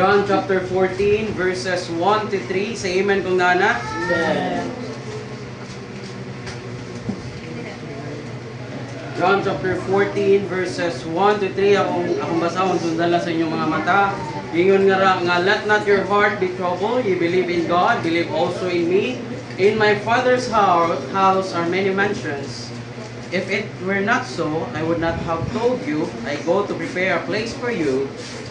John chapter 14 verses 1 to 3. Say amen kung nana. Amen. John chapter 14 verses 1 to 3. Akong basahon, sundan lang sa inyong mga mata. Ingon nga, let not your heart be troubled. You believe in God, believe also in me. In my Father's house are many mansions. If it were not so, I would not have told you. I go to prepare a place for you.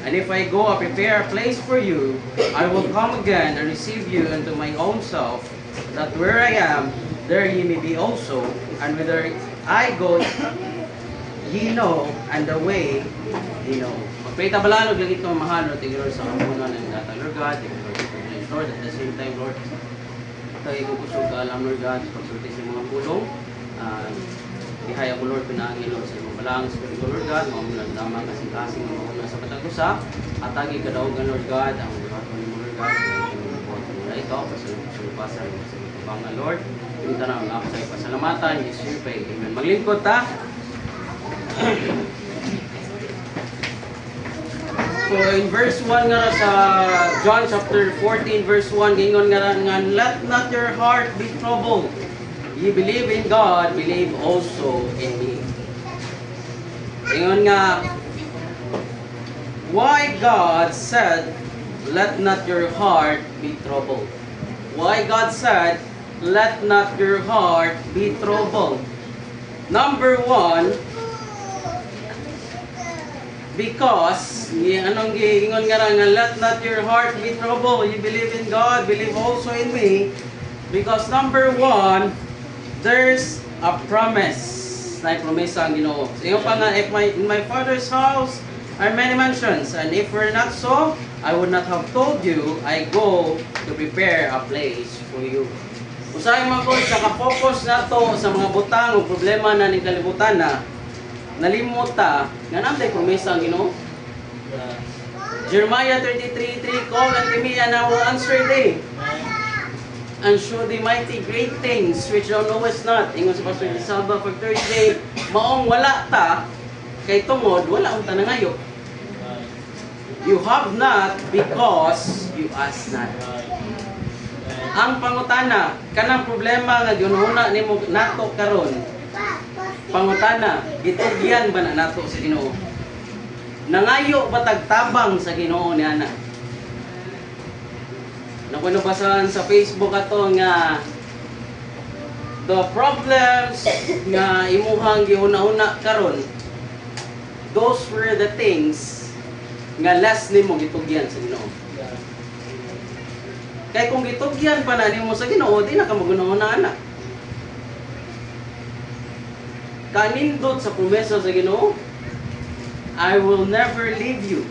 And if I go and prepare a place for you, I will come again and receive you unto my own self, that where I am, there ye may be also. And whither I go, ye know, and the way ye know. Magpita balaan, huwag lang ito mahal, Lord, thank you, Lord, sa kamunan ng data, Lord God, thank you, Lord, Lord, at the same time, Lord, tayo kusog ka alam, Lord God, pagsulti sa mga pulong, ihaya ko, Lord, pinangin, Lord, sa mga balang, sa ko, Lord God, mamulang damang kasing-kasing, mamulang sa patagusa, at tagi kadaugan, Lord God, ang mga mo, Lord God, na ito, pasulupasan, sa mga kabangan, Lord, pinita na ang apos ay pasalamatan, yes, you pay, amen. Maglingkod ta. So in verse 1 nga sa John chapter 14 verse 1 gingon nga let not your heart be troubled. Ye believe in God, believe also in me. Gingon nga why God said let not your heart be troubled. Why God said let not your heart be troubled. Number 1, because, anong giingon nga let not your heart be troubled. You believe in God, believe also in me. Because number 1, there's a promise. Na promesa ang Ginoo. Ingon pa nga, in my Father's house are many mansions, and if we're not so, I would not have told you, I go to prepare a place for you. Usahay man po, sa ka-focus na to sa mga butang o problema na ning kalibutan na, nalimot ta, nga namday promesa ang Ginoo. Jeremiah 33:3, call unto me and I will answer thee, and show thee mighty great things which thou knowest not. Ingon sa Pastor Salva pag Thursday, maong wala ta, kay tungod, wala unta nangayo. You have not because you ask not. Ang pangutana, kanang problema nga ginuna nimo nato karon, pangutana, gitugyan ba na nato sa Ginoo? Nangayo ba tagtabang sa Ginoo ni ana? Nakunabasan sa Facebook ato nga the problems nga imuhang giuna-una karon, those were the things nga last nimo gitugyan sa Ginoo. Kay kung gitugyan pa na nimo sa Ginoo, di na ka maguna-una ana. Kanindot sa promesa sa Ginoo, I will never leave you,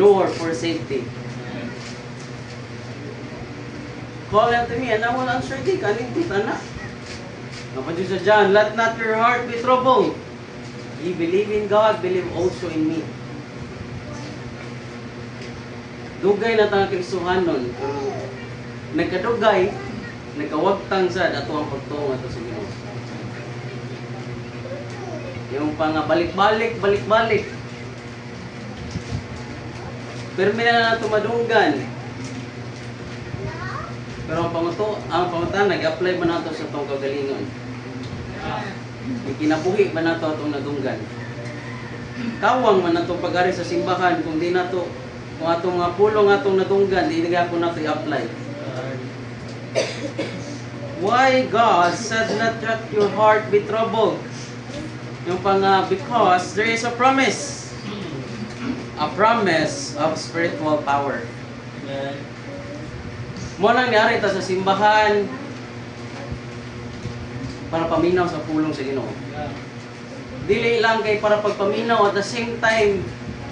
nor forsake thee. Call unto me, and I will answer thee. Kanindot, anak. Napansin sa John, let not your heart be troubled. Ye believe in God, believe also in me. Dugay na tanga Kristohanon, pero nagkadugay, nagkawagtang sad ato ang pagtuong ato sa Ginoo. Yung pa nga balik-balik. Permi na nato madunggan. Pero ang pangutan nag-apply ba nato sa tong kagalingon? Ikinabuhi ba nato atong nadunggan? Kawang man nato pag-ari sa simbahan kung di nato kung atong nga pulong atong nadunggan, di na nato i-apply. Why God said not let your heart be troubled? Yung pang because there is a promise. A promise of spiritual power. Mo nang nangyari ta sa simbahan para paminaw sa pulong sa Ginoo. Dili lang kay para pagpaminaw, at the same time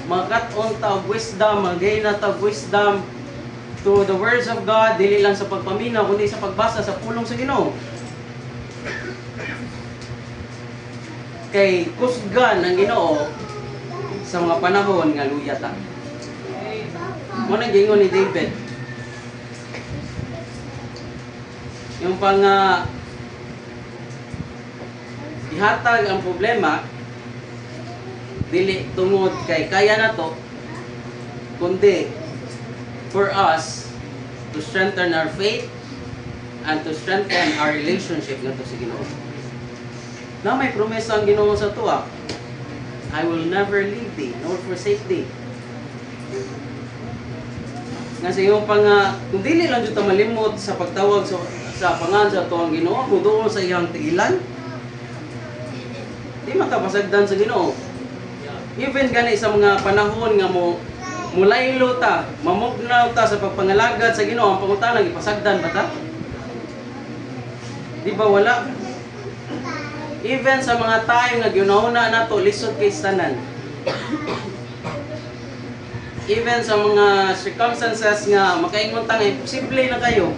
magat-on ta og wisdom, mag-gain na ta og wisdom to the words of God, dili lang sa pagpaminaw kundi sa pagbasa sa pulong sa Ginoo. Kay kusgan ang Ginoo sa mga panahon nga luya ta. Mo nang gingon ni David. Yung pang ihatag ang problema dili tungod kay kaya na to, kundi for us to strengthen our faith and to strengthen our relationship ngadto sa Ginoo. Na may promesa ang Ginoo sa tuwa, I will never leave thee nor forsake thee. Nga sa iyong kung dili lang dito malimot sa pagtawag sa pangalan sa tuwang Ginoo, muduol sa iyang tigilan, di matapasagdan sa Ginoo. Even gani sa mga panahon nga mulaylo ta, mamugnaw ta sa pagpangalagad sa Ginoo, ang pangutana ipasagdan ba ta? Di ba wala? Even sa mga time nga ginahuna nato lisod kay tanan. Even sa mga circumstances nga makaingon ta nga posible na kayo.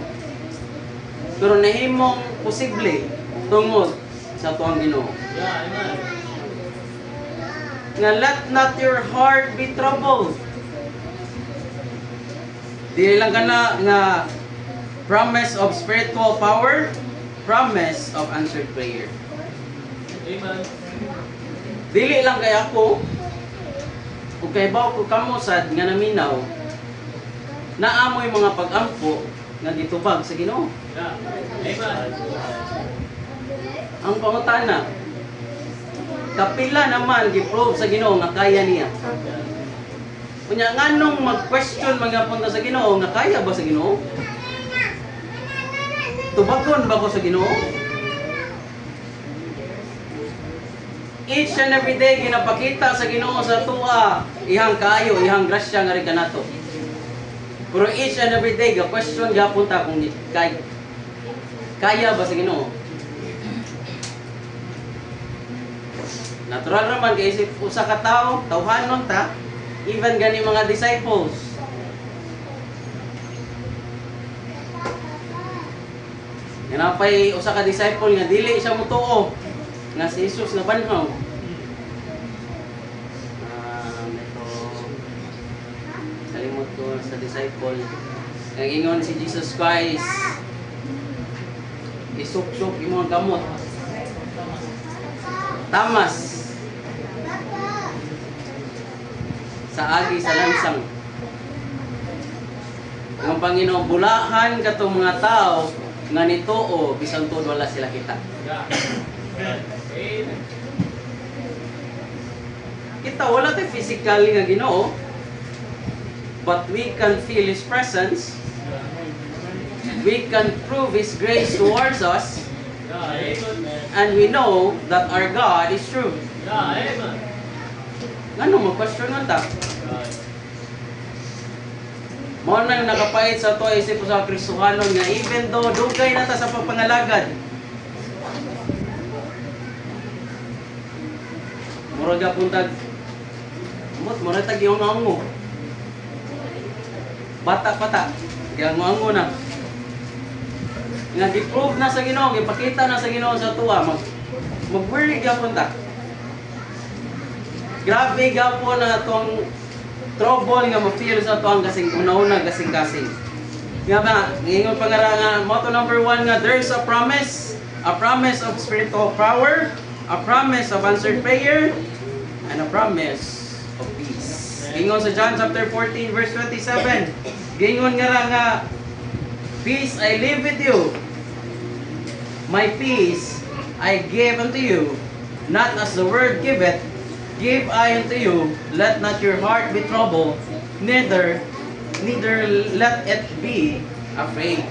Pero nahimong posible tungod sa tuwang Ginoo. Nga let not your heart be troubled. Dili lang kana nga promise of spiritual power, promise of answered prayer. Amen. Dili lang kay ako, ug kay baw ko kamo sad nga naminaw, naamoy mga pag-ampo nga gitubag sa Ginoo. Amen. Ang pangutana, kapila naman giprove sa Ginoo nga kaya niya. Kunya nganong mag-question mga punta sa Ginoo nga kaya ba sa Ginoo? Tubagon ba ko sa Ginoo? Each and every day ginapakita sa Ginoo sa tuwa ihang kaayo, ihang grasya nga rin kanato. Pero each and every day ga question gapon ta kung kaya ba sa Ginoo. Natural raman kay isip usa ka tawo, tawhanon ta, even gani mga disciples. Yanapay usa ka disciple nga dili siya motuo nga si Jesus na banhaw. Ito kalimot ko sa disciple. Ang ingon si Jesus Christ, isuk-suk imong gamot. Tamas sa agi sa lansang. Ang Panginoon, bulahan katong mga tao nga nituo bisan tuod wala sila kita. Kita wala tayo physical nga Ginoo, but we can feel His presence. We can prove His grace towards us, and we know that our God is true. Ngano mag-question nga ta? Mao nang nakapait sa to isip sa Kristohanon nga even though dugay na ta sa pagpangalagad, murag puntag murag tag yung ango. Bata yang ango na. Nga gi-prove na sa Ginoo, gipakita na sa Ginoo sa tuwa, mag-worry gyapon ta. Grabe gyapon na tong trouble nga ma-feel sa tuwang kasing una-una kasing-kasing. Nga ba, ingon pa nga motto number 1 nga there's a promise of spiritual power, a promise of answered prayer, and a promise of peace. Ingon sa John chapter 14 verse 27, gingon nga peace I leave with you, my peace I give unto you, not as the world giveth, give I unto you. Let not your heart be troubled, neither let it be afraid.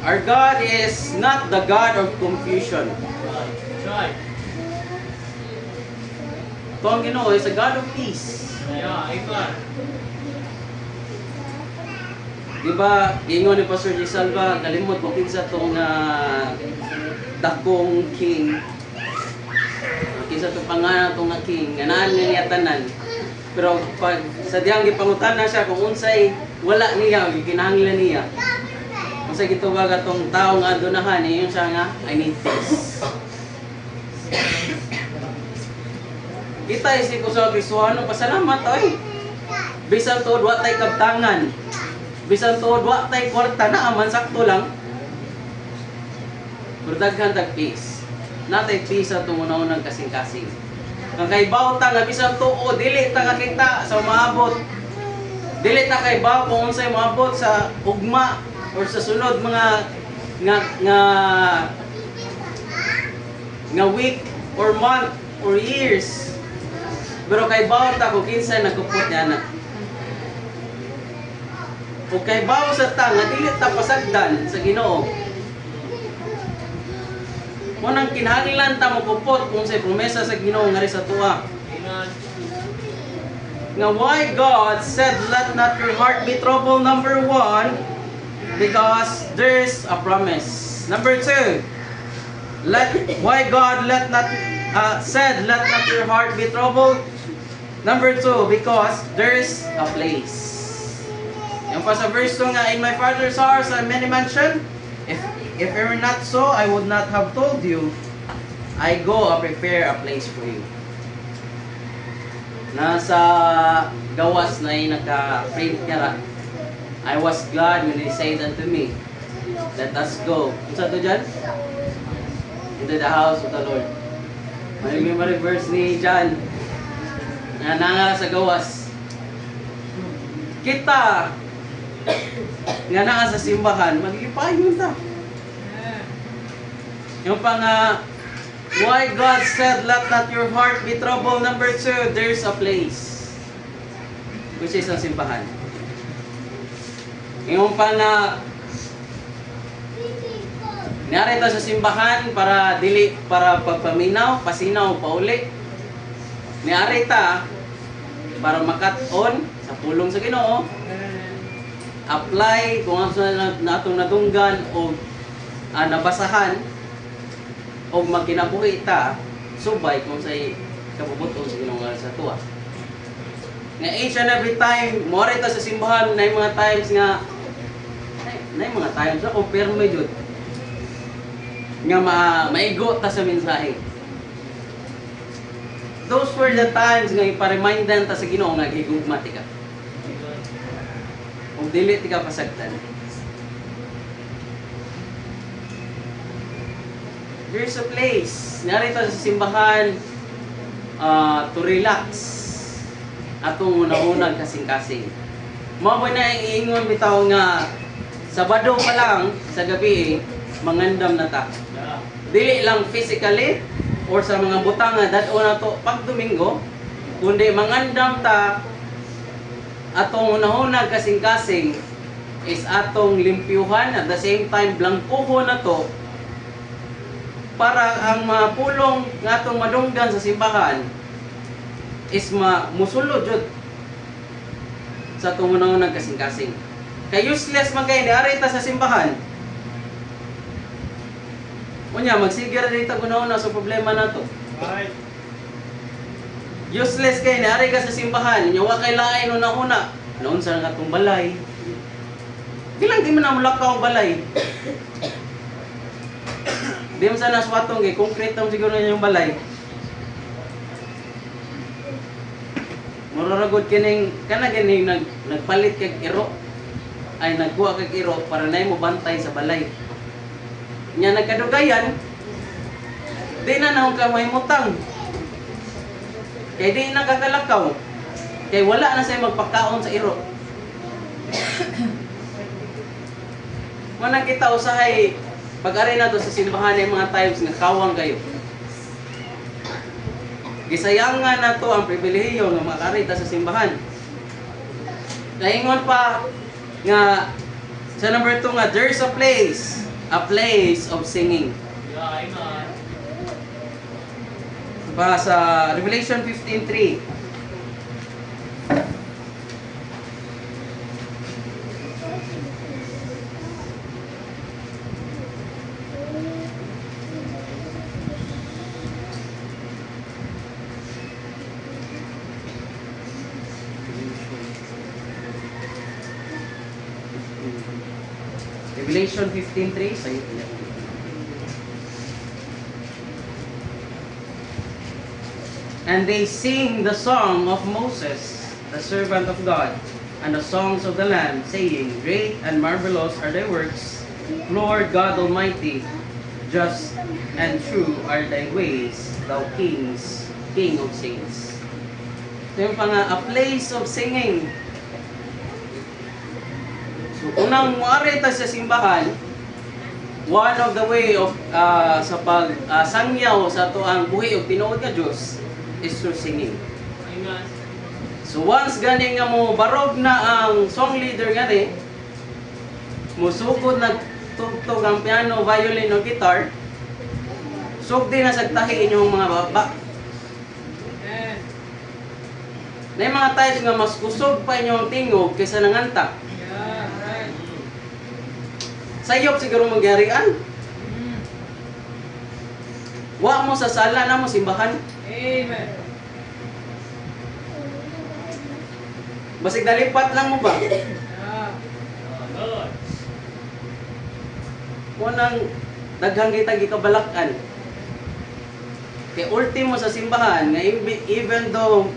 Our God is not the God of confusion. Ang Ginoo is a God of peace. Diba, gingon ni Pastor J. Salva, kalimot mo kinsa tong dakong king. Kinsa tong pangalan tong king, ganaan niya tanan. Pero pag sa diyang gipangutan na siya kung unsay wala niya, gikinahanglan niya. Unsay gitubag atong tawo nga adunahan, iyon siya nga, I need peace. Kita isip ko sa Kristohano, pasalamat oy. Bisan tuod wa tay kabtangan. Bisan tuod wa tay kwarta na aman sakto lang. Pero daghan tag peace. Natay peace sa tungunaw ng kasing-kasing. Nga kay bawta nga bisan tuo dili ta kakita sa maabot. Dili ta kay baw kung unsay maabot sa ugma or sa sunod mga nga week or month or years. Pero kay bawta kung kinsay nagkupot niya na. O kay bawo sa ta nga dili ta pasagdan sa Ginoo. Mo nang kinahanglan ta magkupot kung say promesa sa Ginoo nga ri sa tuwa. Amen. Nga why God said let not your heart be troubled, number 1, because there's a promise. Number 2, why God said let not your heart be troubled. Number 2, because there's a place. Yung pa sa verse 2 nga, in my Father's house are many mansions. If it were not so, I would not have told you. I go and prepare a place for you. Nasa gawas na yung naka-print niya. I was glad when he said unto me, let us go. Kung sa ito dyan? Into the house of the Lord. May memory verse ni John. Nga sa gawas. Kita nga naa sa simbahan, magipayon ta. Yung pa nga, why God said, let not your heart be troubled. Number 2, there's a place. Which is ang simbahan. Yung pa nga, narita sa simbahan para pagpaminaw, pasinaw, pauli. Narita para makat-on sa pulong sa Ginoo. Apply kung ano na atong natunggan o nabasahan o magkinabuhi ta subay kung say kabubuton sa Ginoo nga sa tuwa. Nga each and every time mo ta sa simbahan na mga times nga na mga times na confirm jud nga maigo ta sa mensahe. Those were the times nga ipa-remindan ta sa Ginoo nga gigugma ti ka. Kung dili ti ka pasagdan. There's a place. Narito sa simbahan to relax. Atong unahunag kasing-kasing. Maboy na iingon bitaw nga Sabado pa lang sa gabi mangandam na ta. Dili lang physically or sa mga butang nga dad-o na to pag Domingo, kundi mangandam ta atong unahunag kasing-kasing is atong limpyuhan at the same time blangkuhon na to para ang mga pulong nga atong madunggan sa simbahan is musulod jud sa atong unahunag kasing-kasing. Kay useless man kay niari ta sa simbahan. Unya magsigir dito unahuna sa problema nato. Right. Useless kay niari ka sa simbahan, nya wa kay lain una-una. Noon sa nga tong balay. Bilang di man na mulakaw balay. Di man sa naswatong kay concrete tong siguro yung balay. Muraragod kining kana kining nagpalit kag iro. Ay nagkuha kag iro para nay mo bantay sa balay. Nya nagkadugayan di na naong kamay mutang. Kay di na kakalakaw. Kay wala na say magpakaon sa iro. Manang kita usahay pag-ari na to sa simbahan ng mga times nga kawang kayo. Gisayangan na to ang pribilehiyo nga makari ta sa simbahan. Naingon pa nga sa number 2 nga there's a place of singing. Yeah, amen. Pa sa Revelation 15:3. Revelation 15:3 sa And they sing the song of Moses, the servant of God, and the songs of the Lamb, saying, Great and marvelous are thy works, Lord God Almighty. Just and true are thy ways, thou Kings King of Saints. Ito yung a place of singing. So, unang muari ta sa simbahan, one of the way of sa sangyaw sa to ang buhi o tinuod nga Dios is through singing. Amen. So once gani nga mo barog na ang song leader gani, musugod nagtugtog ang piano, violin o guitar, sugdi na sagtahi inyong mga baba. Na yung mga times nga mas kusog pa inyong tingog kaysa nanganta. Sayop siguro magyarian. Wa mo sa sala na mo simbahan. Amen. Basig nalipat lang mo ba? Lord. Mo nang daghang kita gikabalakan. Kay ultimo sa simbahan nga even though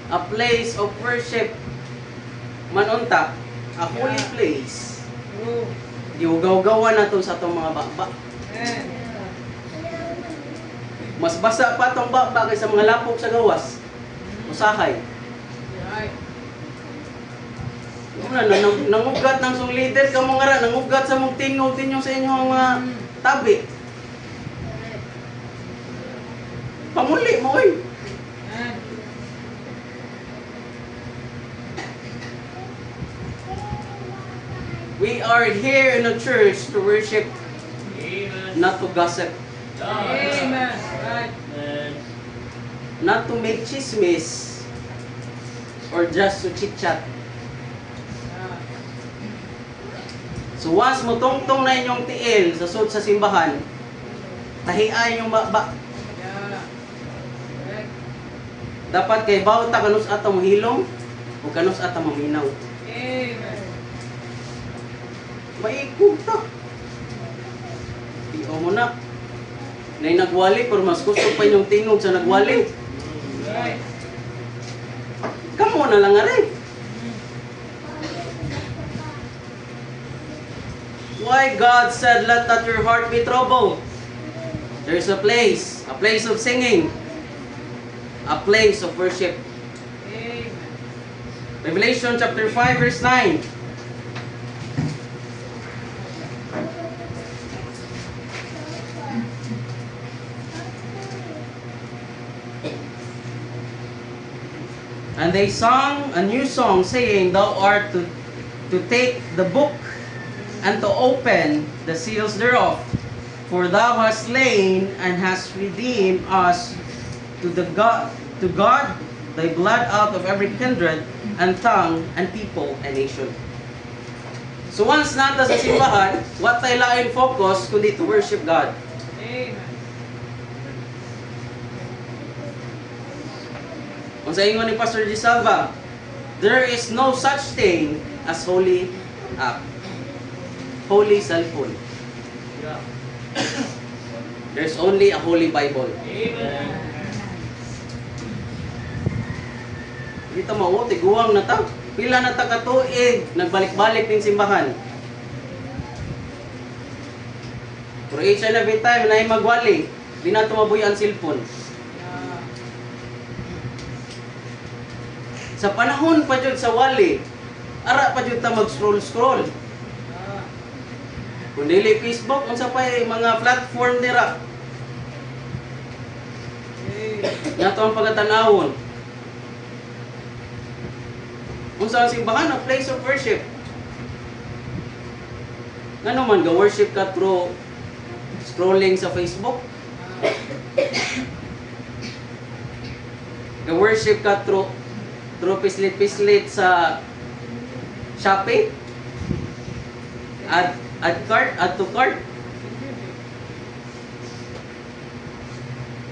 a place of worship manunta, a holy place. Giugaw-gawan na to sa itong mga baba. Mas basa pa itong baba kaysa mga lapok sa gawas. Usahay. Nangugat ng song leader ka mo nga ra, nangugat sa mong tingog ninyo sa inyong mga tabi. Pamuli mo eh. We are here in a church to worship, Amen. not to gossip, Amen. not to make chismis, or just to chit-chat. So once mo tungtong na inyong tiil sa sud sa simbahan, tahiay inyong baba. Dapat kay bawta kanus ata mo hilom o kanus ata maminaw. Amen. Maikog ta. Tiyo mo na. Nay nagwali pero mas gusto pa inyong tingog sa nagwali. Kamo na lang ari. Why God said, let not your heart be troubled. There's a place of singing, a place of worship. Amen. Revelation chapter 5 verse 9. And they sang a new song, saying, Thou art to take the book and to open the seals thereof. For thou hast slain and hast redeemed us to God thy blood out of every kindred and tongue and people and nation. So once nata sa simbahan, what tayo lain focus kundi to worship God. Amen. Kung sa ingon ni Pastor Gisalva, there is no such thing as holy app. Holy cellphone. Yeah. There's only a holy Bible. Amen. Dito mao, tiguang na ta. Pila na ta katuig, nagbalik-balik ning simbahan. Pero each and every time na magwali, di na tumaboy ang cellphone. Sa panahon pa jud sa wali, ara pa jud ta mag-scroll. Kung dili Facebook, unsa pa mga platform dira. Nato ang pagkatanawon. Unsa ang simbahan, a place of worship. Ngano man ga worship ka through scrolling sa Facebook? Ga worship ka through pislit-pislit sa Shopee? Add to cart?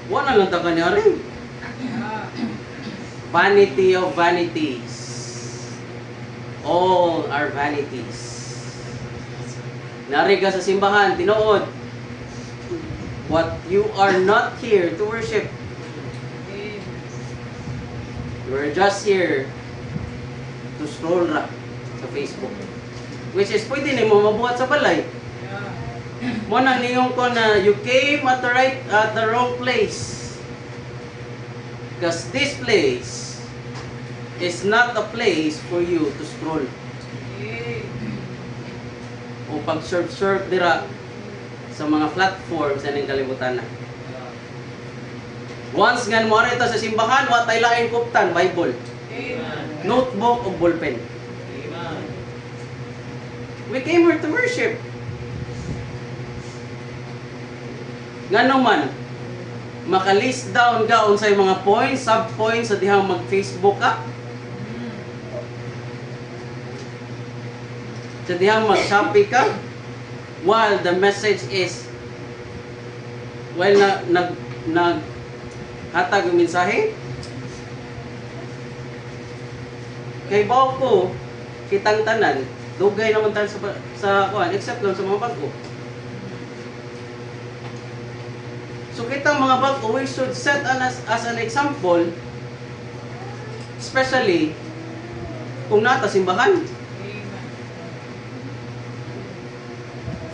Wala lang ta kanya rin. Vanity of vanities. All are vanities. Nari ka sa simbahan, tinuod. What you are not here to worship. We're just here to scroll ra sa Facebook. Which is pwede na mo mabuhat sa balay. Mo nang ningong ko na you came at the wrong place. Because this place is not a place for you to scroll. O pag-surf dira sa mga platforms na ning kalibutan na. Once nga mo ito sa simbahan, wa tay lain kuptan, Bible, notebook o ballpen. We came here to worship. Ngano man, makalist down ka unsay mga points, sub-points sa dihang mag-Facebook ka. Sa dihang mag-Shopee ka. While the message is, while hatag yung mensahe, kay bawo ko, kitang tanan, dugay naman tayo sa kuan, except lang sa mga bago. So kitang mga bago, we should set as an example, especially kung nata simbahan.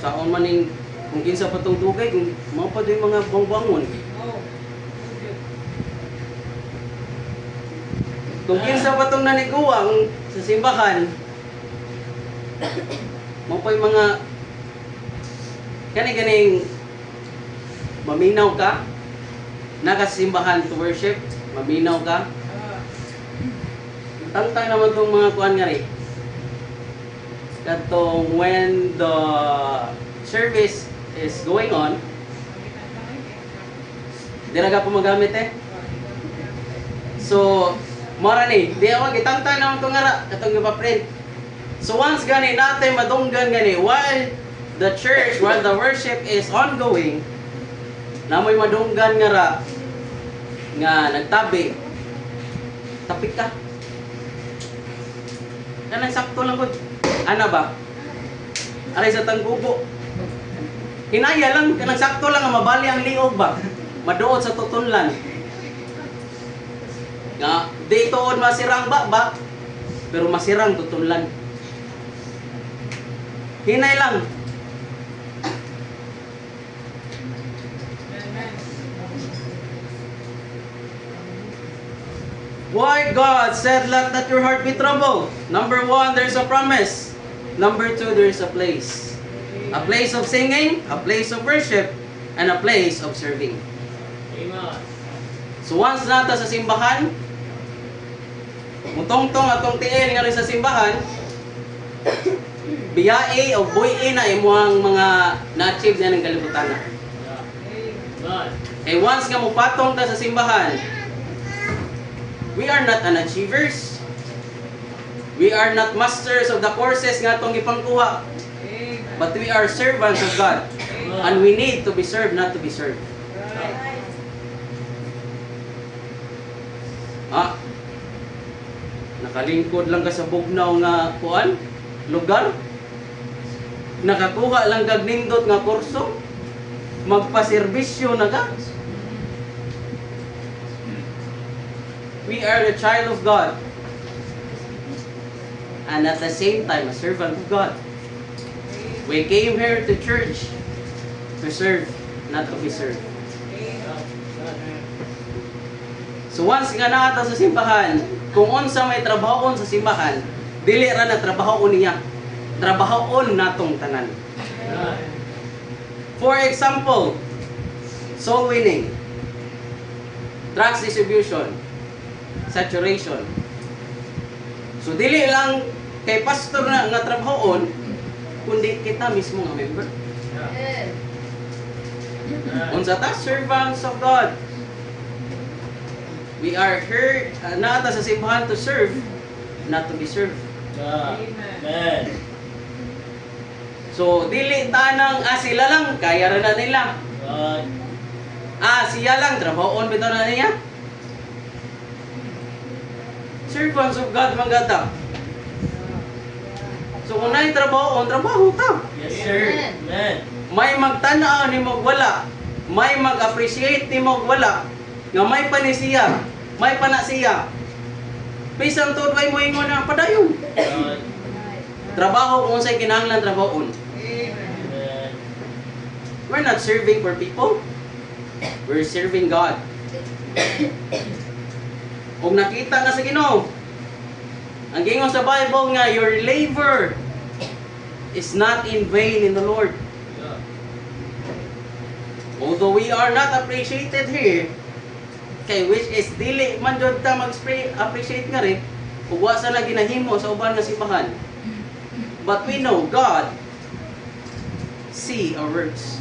Saon maning kung kinsa pa tong dugay, kung mao pa yung mga bangbangon. Kung kinsa pa tong naniguang sa simbahan, mao pa yung mga ganing maminaw ka, nakasimbahan to worship, maminaw ka. Tantang naman tong mga kuan nga rin. Katong when the service is going on, dira ka po magamit eh. So, mara ni, di ako gitangtang naman itong nga katong ipaprint. So once gani natin madunggan gani, while the church, while the worship is ongoing, namoy madunggan nga nagtabi, tapik ka. Kanang sakto lang ko. Ana ba? Aray sa tanggubo. Hinaya lang, kanang sakto lang nga mabali ang liog ba? Maduot sa tutunlan. Nga, di tuod masirang ba? Pero masirang tutunlan. Hinay lang. Why God said, let not your heart be troubled. Number 1, there's a promise. Number 2, there's a place. A place of singing, a place of worship, and a place of serving. Amen. So once nata sa simbahan, mutong-tong atong tiil nga rin sa simbahan, biyai o buhi na imuhang mga na-achieve na ng kalibutan na. Eh once nga mupatong ta sa simbahan, we are not an achievers. We are not masters of the courses nga itong ipangkuha. But we are servants of God. And we need to be served, not to be served. Nakalingkod lang ka sa bugnaw nga kuan, lugar. Nakakuha lang kag nindot nga kurso. Magpaserbisyo na ka. We are the child of God. And at the same time, a servant of God. We came here to church to serve, not to be served. So once nga naata sa simbahan, kung unsa may trabahon sa simbahan, dili ra na trabahon niya. Trabahon natong tanan. For example, soul winning, drugs distribution, saturation. So dili lang kay pastor na nga trabahon, kundi kita mismo nga member. Unsa ta? Servants of God. We are here naata sa simbahan to serve, not to be served. Amen. So dili tanang sila lang kaya ra na nila. Siya lang trabahon bitaw na niya. Servants of God manggata. So kung na'y trabaho ta. Yes, sir. Amen. May magtanaw ni mo wala. May mag-appreciate ni mo wala. Nga may panisiya, may panasiya. Bisan to way mo ingon na padayon. Trabaho kung unsay kinahanglan trabahon. Amen. We're not serving for people. We're serving God. Kung nakita na sa Ginoo, ang gingon sa Bible nga, your labor is not in vain in the Lord. Yeah. Although we are not appreciated here, kay which is dili man jud ta mag-appreciate nga rin, ug wa sa na ginahimo sa uban nga simbahan. But we know God see our works.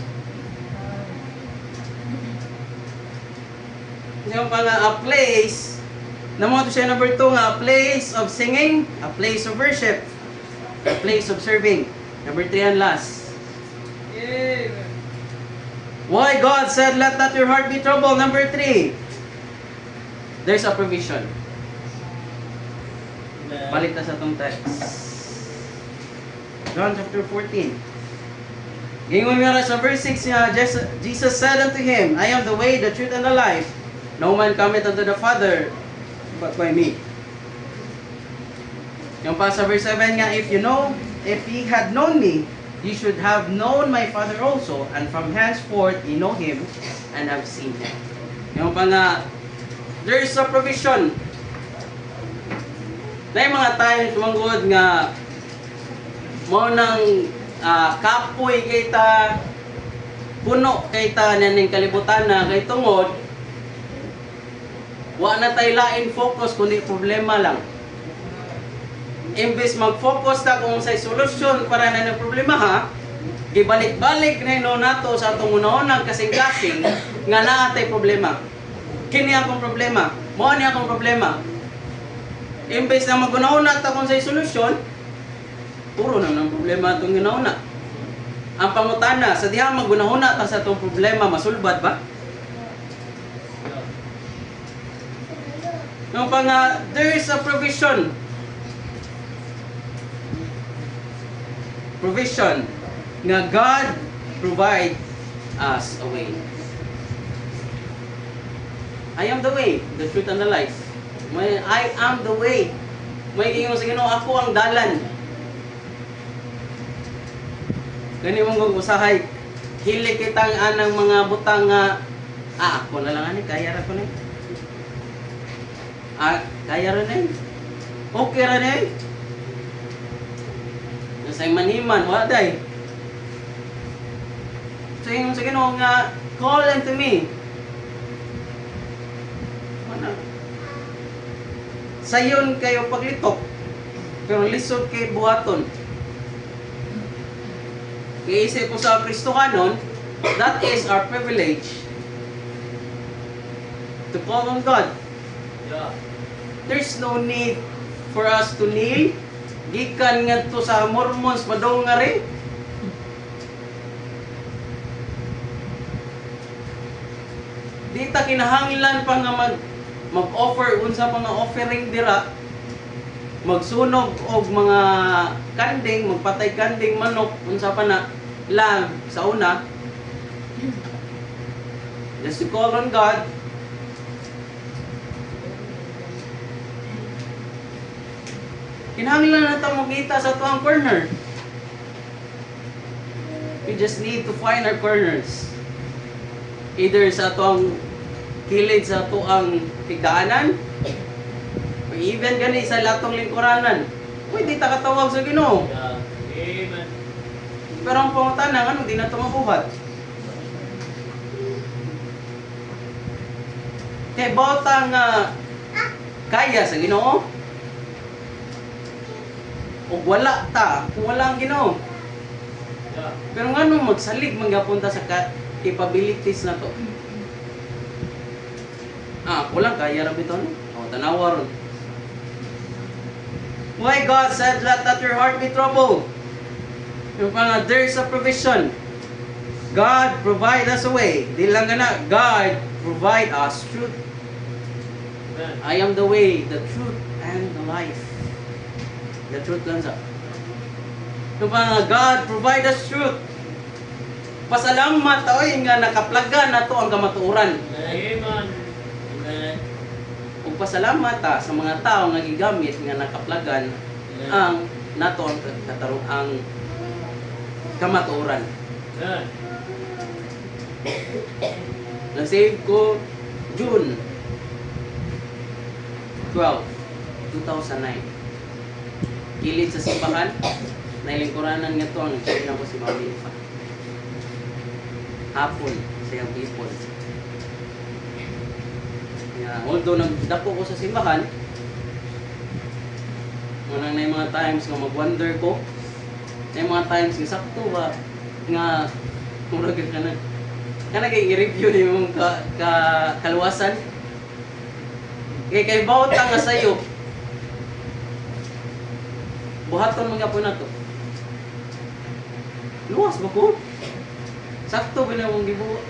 Yung pa nga, a place, naman ito siya number 2 nga, a place of singing, a place of worship, a place of serving. Number 3 and last. Amen. Why God said, let not your heart be troubled. Number 3, there's a provision. Amen. Balik na sa itong text. John chapter 14. Gingon nga sa verse 6 niya, Jesus said unto him, I am the way, the truth, and the life. No man cometh unto the Father but by me. Yung pa sa verse 7 nga, if ye had known me, ye should have known my Father also, and from henceforth ye know him and have seen him. Yung pa nga, there is a provision. Na yung mga times manggod nga mo nang kapoy kay ta, puno kay ta naning kalibutan na kay tungod wa na tay lain focus kundi problema lang. Imbes mag-focus ta kung say solusyon para na ng problema ha, gibalik-balik na ino nato sa atong una-unang kasing-kasing nga naa tay problema. Kini akong problema, mao ni akong problema. Imbes na mag-una-una ta kung say solusyon, puro na ng problema itong ginauna. Ang pangutana, sa diha mag-una-una ta sa itong problema, masulbad ba? Yung pa nga, there is a provision. Provision nga God provide us a way. I am the way, the truth, and the life. I am the way. May ingon sa Ginoo, ako ang dalan. Gani mong usahay, hili kitang anang mga butang nga, ako na lang ani, kaya ra ko na. Kaya rin eh. Okay rin eh. Nasa'y maniman, waday. So yung sa Ginoo nga, call unto me. Ano? Sayon kayo paglitok, pero lisod kay buhaton. Kaya isip ko sa Kristo kanon, that is our privilege to call on God. Yeah. There's no need for us to kneel. Gikan nga to sa Mormons padong nga rin. Di ta kinahanglan pa nga mag-offer unsa pa nga offering dira. Magsunog og mga kanding, magpatay kanding manok unsa pa na lang sa una. Just to call on God. Kinahanglan na ito makita sa tuang corner. We just need to find our corners. Either sa tuang kilid sa tuang tigdaanan, or even gani sa latong lingkuranan. Pwede ta katawag sa Ginoo. Yeah. Amen. Pero ang pangutanang, ano, di na ito mabuhat. Kaya bawtang kaya sa Ginoo, o wala ta, kung wala ang Ginoo. Yeah. Pero nga nung magsalig, magpunta sa capabilities na to. Kulang kaya rin ito. Tanawa ron. Why God said, let not your heart be troubled. Yung pa nga, there's a provision. God provide us a way. Di lang na, God provide us truth. Amen. I am the way, the truth, and the life. The truth lang sa. Yung pa nga, God provide us truth. Pasalamat oy nga nakaplagan na to ang kamatuoran. Amen. Amen. Ug pasalamat ta sa mga tao nga gigamit nga nakaplagan ang nato ang katarong ang kamatuoran. Amen. Na-save ko June. 12, 2009. Kilid sa simbahan, nailingkuranan nga to ang nagsabi ko si Mami Ifa. Hapon, siyang people. Although nagdako ko sa simbahan, unang na yung mga times nga mag-wonder ko, na yung mga times nga sakto ba, nga murag ka na, kay i-review na yung kaluwasan. Kay bawat nga sa'yo, buhaton mga po na to. Luwas ba ko? Sakto ba na mong gibuhat?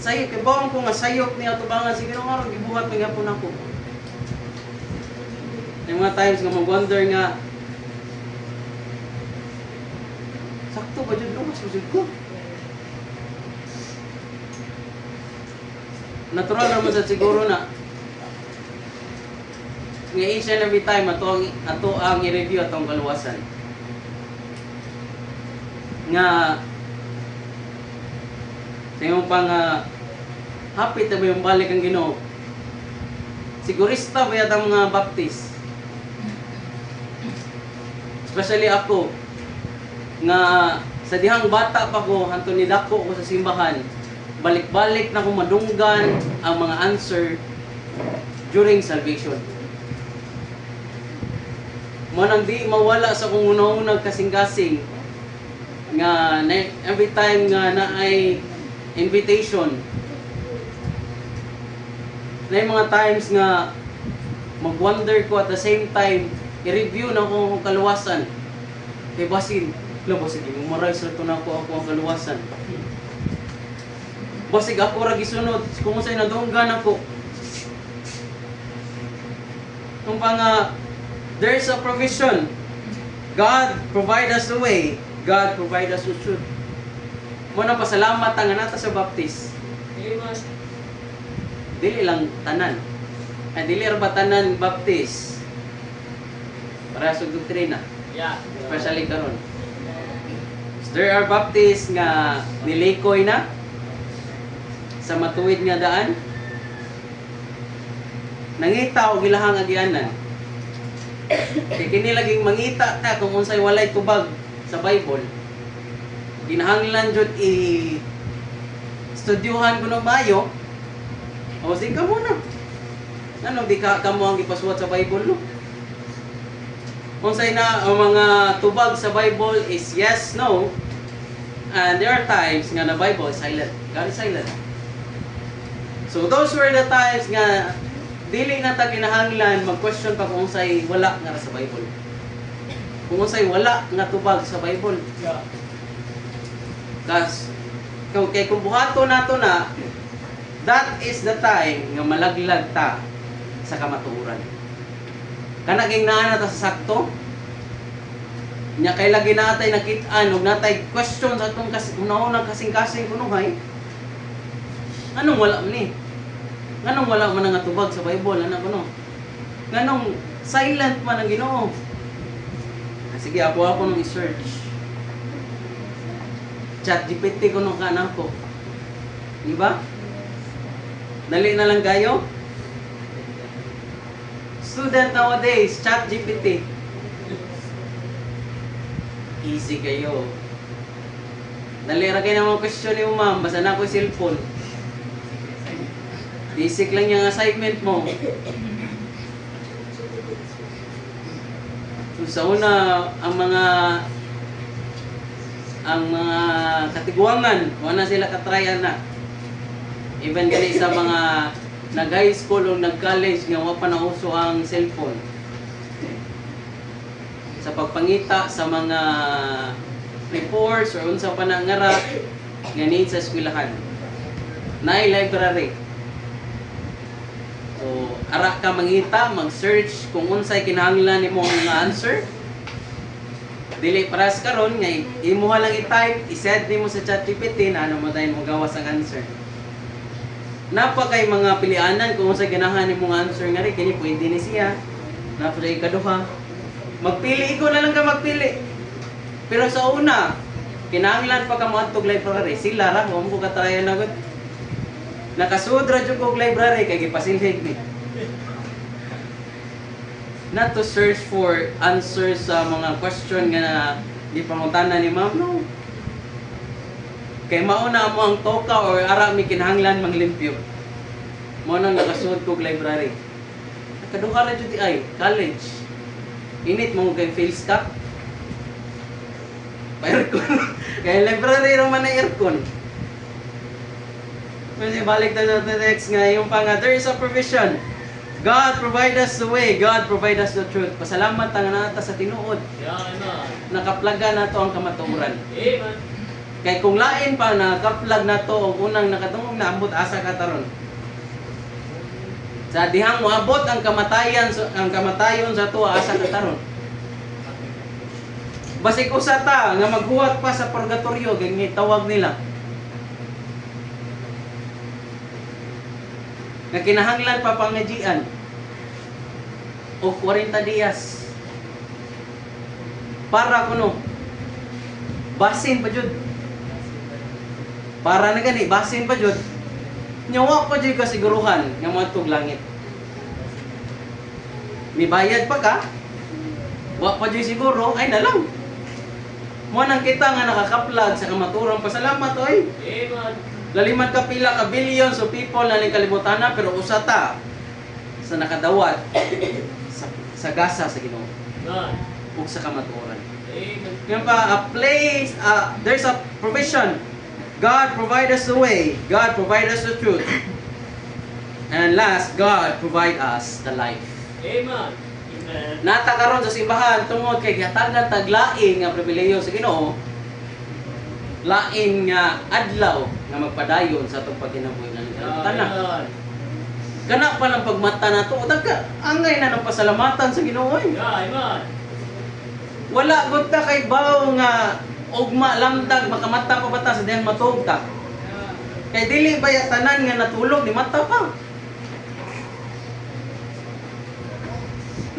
Sayop, kay bawang ko nga sayop niya ito ba nga, sige nung araw, gibuhat mga po na ko. Yung mga times nga mag-wonder nga, sakto ba dyan luwas mo ko? Natural naman sa siguro na nga each and every time ato ang i-review atong kaluwasan. Nga sa iyong pang hapit na ba yung balik ang Ginoo? Sigurista ba yata mga Baptist? Especially ako nga sa dihang bata pa ko, hanto nidako ko sa simbahan, balik-balik na ko madunggan ang mga answer during salvation. Manang di mawala sa kung una-unang kasing-kasing nga every time nga na ay invitation, na yung mga times nga mag-wonder ko at the same time i-review na ko ang kaluwasan. Kay basin, sige, memorize na ito na ako ang kaluwasan. Basig ako ra gisunod kung sa'y nadunggan ako. Kung pa nga, there's a provision. God provide us the way. God provide us the truth. Muna pasalamat ang nata sa Baptist. Amen. Dili lang tanan. Ay dili ra ba tanan Baptist? Para sa doktrina. Yeah. Especially karon. There are Baptists nga nilikoy na sa matuwid nga daan. Nangita og ilahang agianan. Kay kini laging mangita ta kung unsay walay tubag sa Bible. Ginahanglan jud studyuhan kuno mayo. O sige ka muna. Ano di ka kamo ang ipasuwat sa Bible no? Unsay na ang mga tubag sa Bible is yes, no. And there are times nga na Bible is silent. God is silent. So those were the times nga dili na ta kinahanglan mag-question pa kung unsay wala nga sa Bible. Kung unsay wala nga tubag sa Bible. Yeah. Kas kung buhato nato na, that is the time nga malaglag ta sa kamatuoran. Kana ging naa ta sa sakto. Nya kay lagi natay nakit-an ug natay question sa atong una-unang kasing-kasing kunuhay. Anong wala man ni? Nganong wala man nga tubag sa Bible ana kuno? Nganong silent man ang Ginoo? Sige ako nang i-search. ChatGPT kuno kana ko. Di ba? Dali na lang kayo. Student nowadays, ChatGPT. Easy kayo. Dali ra kayo ng mga question ni ma'am, basta na ko cellphone. Basic lang yung assignment mo. So, sa una, ang mga katiguangan, wala sila katryan na. Even gani sa mga nag-high school o nag-college nga wala pa nauso ang cellphone. Sa pagpangita sa mga reports or unsa pa na ngara nga need sa eskwelahan. Nay library. So, ara ka mangita, mag-search kung unsay kinahanglan nimo nga answer. Dili paras karon nga imuha lang i-type, i-set nimo sa ChatGPT na ano mo dayon mo gawas ang answer. Napa kay mga pilianan kung unsay ganahan nimo nga answer nga ri kini pwede ni siya. Napa sa ikaduha. Magpili ko na lang ka magpili. Pero sa una, kinahanglan pa ka mo adtog library. Sila ra mo ko katrayan na gud. Nakasudra jud kog library kay gipasilhig ni. Not to search for answers sa mga question nga na di pangutanan ni ma'am, no. Kay mauna mo ang toka or ara mi kinahanglan manglimpyo. Mo nang nakasuot kog library. Nakaduha ra jud ay college. Init mo kay fail stock. Pa-aircon. Kay library ra man na aircon. Kasi balik tayo sa text nga yung panga, there is a provision. God provide us the way. God provide us the truth. Pasalamat ang nata sa tinuod. Yeah, amen. Nakaplaga na to ang kamatuoran. Amen. Kay kung lain pa nakaplag na to ang unang nakatungog na ambot asa kataron. Sa dihang moabot ang kamatayon sa tuwa asa kataron. Basig usa ta nga maghuwat pa sa purgatorio gani tawag nila. Nga kinahanglan pa pangajian o 40 dias para kuno basin pa jud para na gani basin pa jud nyawa pa jud kasiguruhan nga matug langit mibayad pa ka wa pa jud siguro ay na lang mo nang kita nga nakakaplag sa kamaturang pasalamat oy. Amen. Laliman ka pila ka billions of people na kalibutan na pero usa ta sa nakadawat sa gasa sa Ginoo Amen. ug sa kamatuoran. Amen. Yan pa a place there's a provision. God provide us the way. God provide us the truth. And last, God provide us the life. Amen. Amen. Nata karon sa simbahan tungod kay gihatagan taglain nga pribilehiyo sa Ginoo. Lain nga adlaw nga magpadayon sa atong pagkinabuhi nga kalibutan na. Amen. Kana pa lang pagmata na to, angay na ng pasalamatan sa Ginoo. Yeah, amen. Wala gud ta kay bawo nga ugma lamdag makamata pa bata sa dihang matuog ta. Kay dili ba ya tanan nga natulog ni mata pa.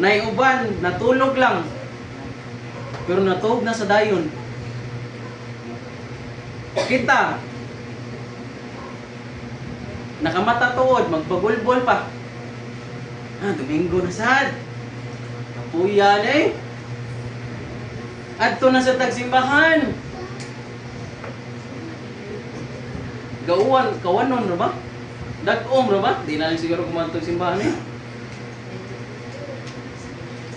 Nay uban natulog lang. Pero natuog na sa dayon. Kita nakamata tuod, magpagulbol pa. Domingo na sad. Kapuyan eh. Adto na sa tagsimbahan. Kawanon ra ba? Dag-om ra ba? Di na lang siguro kumantog simbahan eh.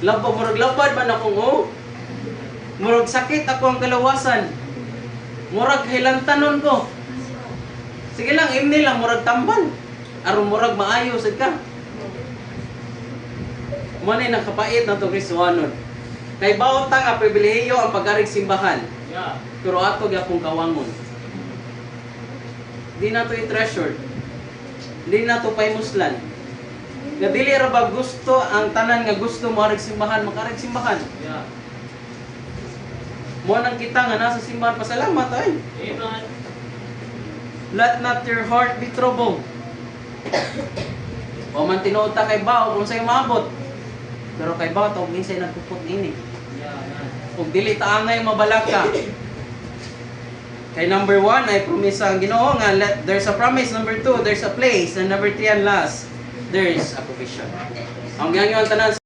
Murag labad man akong Murag sakit ako ang kalawasan. Murag hilantanon ko. Sige lang, imni lang, murag tambal. Aron murag maayo sad ka. Manay nakapait na to Kristohanon. Kay bawat ta nga pribilehiyo ang pagarig simbahan. Yeah. Pero ato gyapon kawangon. Di na to i-treasure. Di na to paimuslan. Nga dili ra ba gusto ang tanan nga gusto mo arig simbahan, makarig simbahan. Yeah. Mo nang kita nga nasa simbahan pasalamat ay. Amen. Let not your heart be troubled. O man tinuod ta kay bawo kung sa'yo maabot. Pero kay bawo ta og ginsay nagpupot ini. Yeah, amen. Kung dili ta angay mabalak ka. Kay number 1 ay promisa ang Ginoo nga there's a promise. Number 2 there's a place, and number 3 and last there's a provision. Ang ganyan tanan